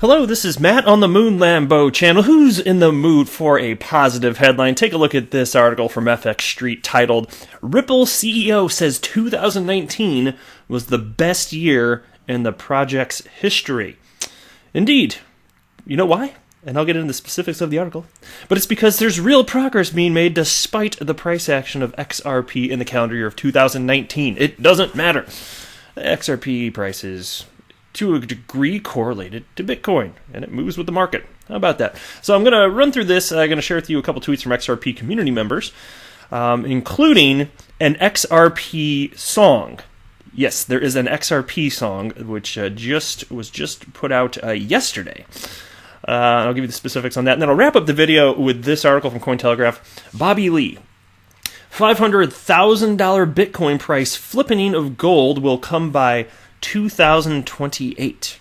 Hello, this is Matt on the Moon Lambo channel. Who's in the mood for a positive headline? Take a look at this article from FX Street titled, Ripple CEO says 2019 was the best year in the project's history. Indeed. You know why? And I'll get into the specifics of the article. But it's because there's real progress being made despite the price action of XRP in the calendar year of 2019. It doesn't matter. The XRP price is to a degree correlated to Bitcoin, and it moves with the market. How about that? So I'm going to run through this. I'm going to share with you a couple tweets from XRP community members, including an XRP song. Yes, there is an XRP song, which was just put out yesterday. I'll give you the specifics on that, and then I'll wrap up the video with this article from Cointelegraph. Bobby Lee. $500,000 Bitcoin price flippening of gold will come by 2028.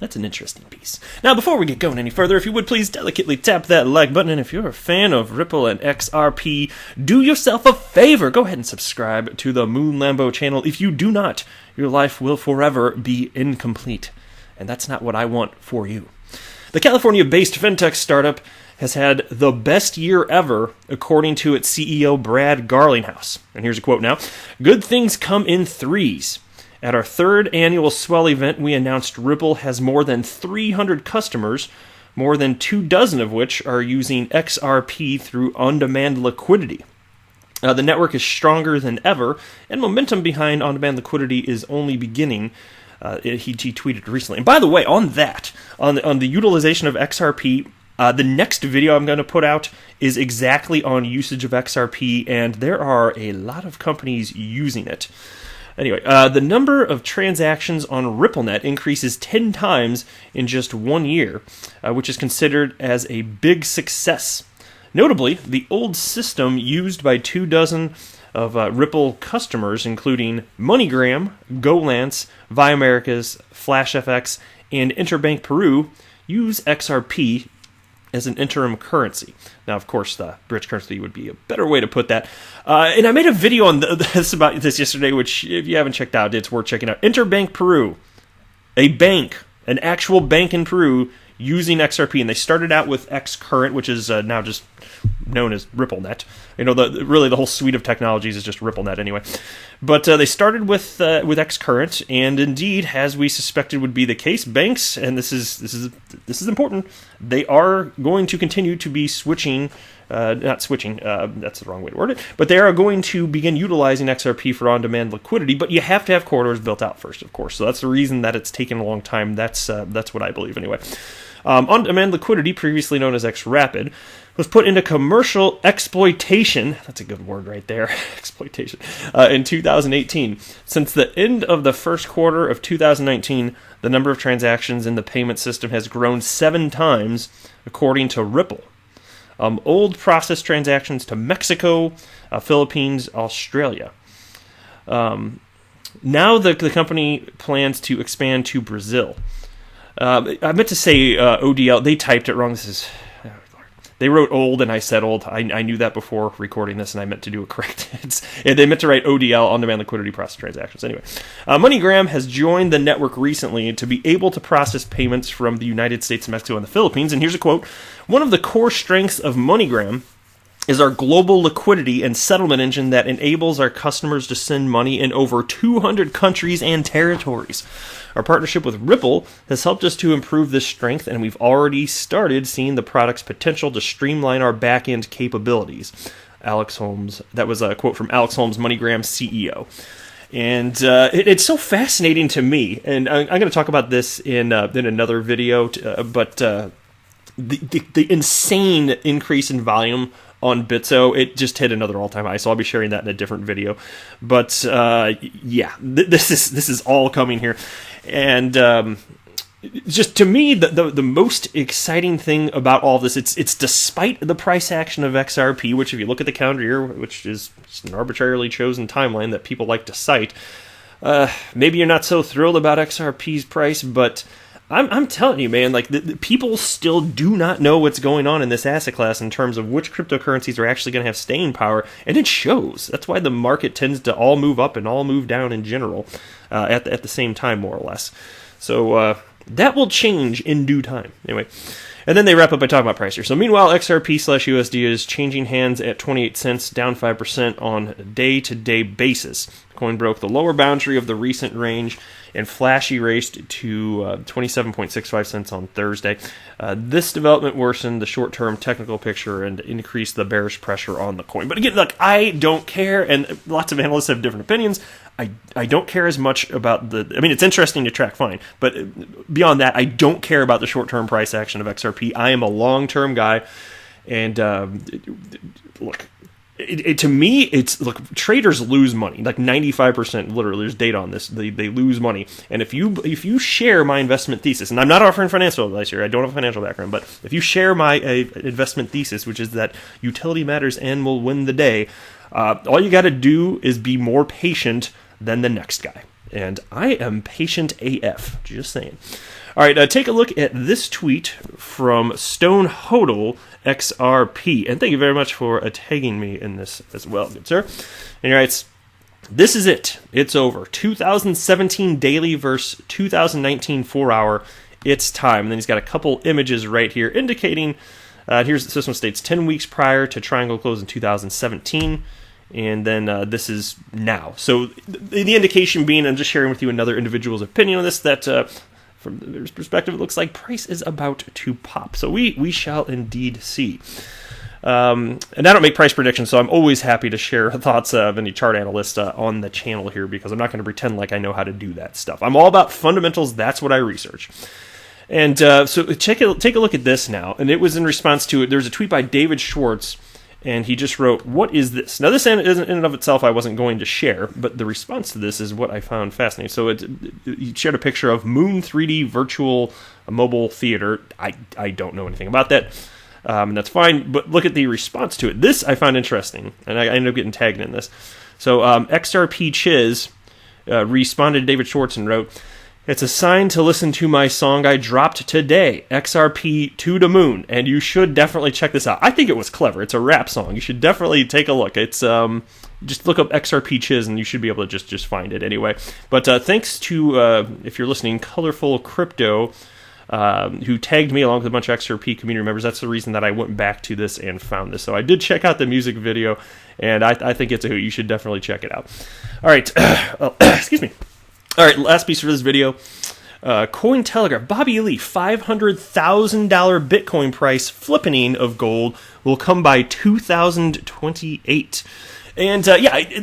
That's an interesting piece. Now, before we get going any further, if you would please delicately tap that like button, and if you're a fan of Ripple and XRP, do yourself a favor. Go ahead and subscribe to the Moon Lambo channel. If you do not, your life will forever be incomplete. And that's not what I want for you. The California-based fintech startup has had the best year ever, according to its CEO, Brad Garlinghouse. And here's a quote now. Good things come in threes. At our third annual Swell event, we announced Ripple has more than 300 customers, more than 24 of which are using XRP through on-demand liquidity. The network is stronger than ever, and momentum behind on-demand liquidity is only beginning. He tweeted recently. And by the way, on the utilization of XRP, the next video I'm going to put out is exactly on usage of XRP, and there are a lot of companies using it. Anyway, the number of transactions on RippleNet increases 10 times in just 1 year, which is considered as a big success. Notably, the old system used by 24 of Ripple customers, including MoneyGram, GoLance, VI Americas, FlashFX, and Interbank Peru, use XRP as an interim currency. Now, of course, the bridge currency would be a better way to put that. And I made a video on about this yesterday, which, if you haven't checked out, it's worth checking out. Interbank Peru, a bank, an actual bank in Peru, using XRP, and they started out with XCurrent, which is now just known as RippleNet. You know, really the whole suite of technologies is just RippleNet anyway. But they started with XCurrent, and indeed, as we suspected would be the case, banks, and this is important, they are going to continue to be switching. Not switching, that's the wrong way to word it, but they are going to begin utilizing XRP for on-demand liquidity, but you have to have corridors built out first, of course, so that's the reason that it's taken a long time. That's what I believe, anyway. On-demand liquidity, previously known as XRapid, was put into commercial exploitation, that's a good word right there, exploitation, in 2018. Since the end of the first quarter of 2019, the number of transactions in the payment system has grown 7 times, according to Ripple. Old process transactions to Mexico, Philippines, Australia. Now the company plans to expand to Brazil. I meant to say ODL. They typed it wrong. They wrote old and I said old. I knew that before recording this, and I meant to do it correct. They meant to write ODL, on-demand liquidity process transactions. Anyway, MoneyGram has joined the network recently to be able to process payments from the United States, Mexico, and the Philippines. And here's a quote. One of the core strengths of MoneyGram is our global liquidity and settlement engine that enables our customers to send money in over 200 countries and territories. Our partnership with Ripple has helped us to improve this strength, and we've already started seeing the product's potential to streamline our back-end capabilities. Alex Holmes, that was a quote from Alex Holmes, MoneyGram CEO. And it's so fascinating to me, and I'm going to talk about this in another video, but the insane increase in volume on Bitso, it just hit another all-time high, so I'll be sharing that in a different video. But yeah, this is all coming here, and just to me, the most exciting thing about all of this, it's despite the price action of XRP, which if you look at the calendar year, which is just an arbitrarily chosen timeline that people like to cite, maybe you're not so thrilled about XRP's price, but I'm telling you, man, like the people still do not know what's going on in this asset class in terms of which cryptocurrencies are actually going to have staying power, and it shows. That's why the market tends to all move up and all move down in general at the same time, more or less. So That will change in due time. Anyway, and then they wrap up by talking about price here. So meanwhile, XRP/USD is changing hands at 28 cents, down 5% on a day-to-day basis. Coin broke the lower boundary of the recent range and flash erased to 27.65 cents on Thursday. This development worsened the short-term technical picture and increased the bearish pressure on the coin. But again, look, I don't care, and lots of analysts have different opinions. I don't care as much about it's interesting to track, fine, but beyond that, I don't care about the short-term price action of XRP. I am a long-term guy, and look, to me, traders lose money, like 95%, literally, there's data on this, they lose money, and if you share my investment thesis, and I'm not offering financial advice here, I don't have a financial background, but if you share my investment thesis, which is that utility matters and will win the day, all you got to do is be more patient than the next guy. And I am patient AF, just saying. All right, take a look at this tweet from Stone Hodl XRP. And thank you very much for tagging me in this as well, good sir. And he writes, "This is it. It's over. 2017 daily versus 2019 4-hour. It's time." And then he's got a couple images right here indicating, this one states 10 weeks prior to Triangle close in 2017. And then this is now. So the indication being, I'm just sharing with you another individual's opinion on this, that from their perspective, it looks like price is about to pop. So we shall indeed see. And I don't make price predictions, so I'm always happy to share thoughts of any chart analyst on the channel here, because I'm not going to pretend like I know how to do that stuff. I'm all about fundamentals. That's what I research. And so take a look at this now. And it was in response to it. There's a tweet by David Schwartz, and he just wrote, "What is this?" Now, this in and of itself I wasn't going to share, but the response to this is what I found fascinating. So he shared a picture of Moon 3D Virtual Mobile Theater. I don't know anything about that, and that's fine, but look at the response to it. This I found interesting, and I ended up getting tagged in this. So XRP Chiz responded to David Schwartz and wrote, "It's a sign to listen to my song I dropped today, XRP to the moon, and you should definitely check this out." I think it was clever. It's a rap song. You should definitely take a look. It's just look up XRP Chiz, and you should be able to just find it anyway. But thanks to, if you're listening, Colorful Crypto, who tagged me along with a bunch of XRP community members. That's the reason that I went back to this and found this. So I did check out the music video, and I think it's a hoot. You should definitely check it out. All right. Excuse me. All right, last piece for this video. Cointelegraph, Bobby Lee, $500,000 Bitcoin price flippening of gold will come by 2028. And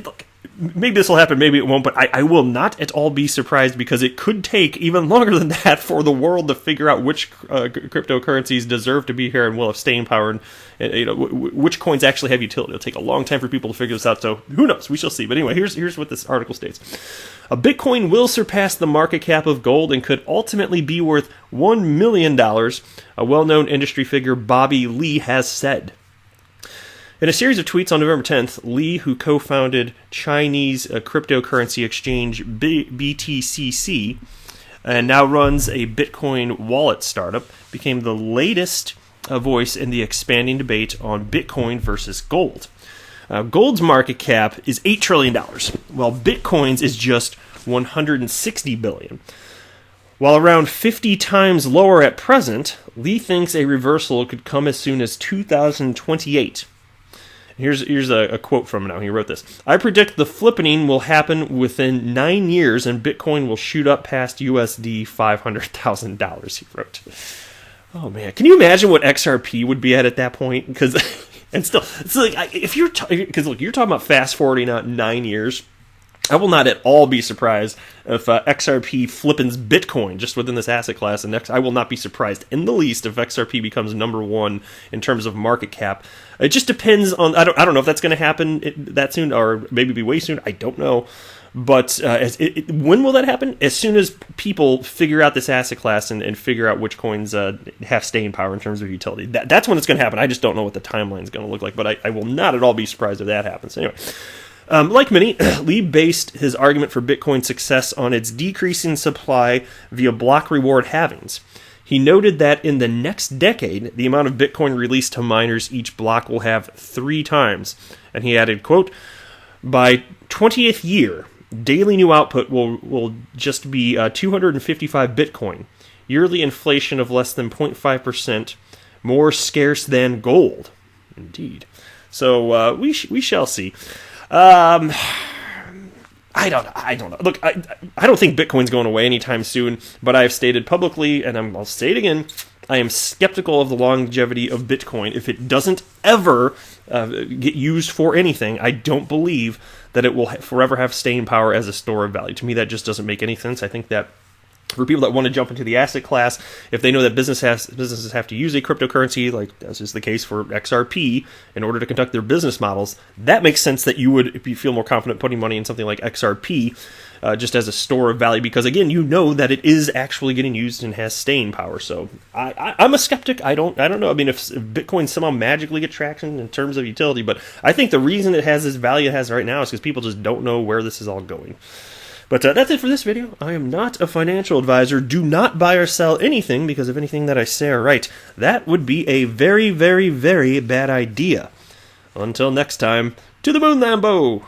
look, maybe this will happen, maybe it won't, but I will not at all be surprised, because it could take even longer than that for the world to figure out which cryptocurrencies deserve to be here and will have staying power, and which coins actually have utility. It'll take a long time for people to figure this out, so who knows? We shall see. But anyway, here's what this article states. A Bitcoin will surpass the market cap of gold and could ultimately be worth $1 million, a well-known industry figure Bobby Lee has said. In a series of tweets on November 10th, Lee, who co-founded Chinese cryptocurrency exchange BTCC and now runs a Bitcoin wallet startup, became the latest voice in the expanding debate on Bitcoin versus gold. Gold's market cap is $8 trillion, while Bitcoin's is just $160 billion. While around 50 times lower at present, Lee thinks a reversal could come as soon as 2028. Here's a quote from him now. He wrote this. "I predict the flippening will happen within 9 years and Bitcoin will shoot up past USD $500,000, he wrote. Oh, man. Can you imagine what XRP would be at that point? Because, and still, it's like, because look, you're talking about fast forwarding out 9 years. I will not at all be surprised if XRP flippins Bitcoin just within this asset class, and I will not be surprised in the least if XRP becomes number one in terms of market cap. It just depends on, I don't know if that's going to happen that soon, or maybe be way soon. I don't know. But when will that happen? As soon as people figure out this asset class and figure out which coins have staying power in terms of utility. That's when it's going to happen. I just don't know what the timeline is going to look like, but I will not at all be surprised if that happens. Anyway. Like many, Lee based his argument for Bitcoin's success on its decreasing supply via block reward halvings. He noted that in the next decade, the amount of Bitcoin released to miners each block will have 3 times. And he added, quote, "By 20th year, daily new output will just be 255 Bitcoin. yearly inflation of less than 0.5%, more scarce than gold. Indeed. So we shall see. I don't know. Look, I don't think Bitcoin's going away anytime soon, but I have stated publicly, and I'll say it again, I am skeptical of the longevity of Bitcoin. If it doesn't ever get used for anything, I don't believe that it will forever have staying power as a store of value. To me, that just doesn't make any sense. I think that for people that want to jump into the asset class, if they know that businesses have to use a cryptocurrency, like as is the case for XRP, in order to conduct their business models, that makes sense that you would feel more confident putting money in something like XRP just as a store of value, because again, you know that it is actually getting used and has staying power. So I'm a skeptic. I don't know. I mean, if Bitcoin somehow magically get traction in terms of utility, but I think the reason it has this value it has right now is because people just don't know where this is all going. But that's it for this video. I am not a financial advisor. Do not buy or sell anything, because if anything that I say are right, that would be a very, very, very bad idea. Until next time, to the moon, Lambo!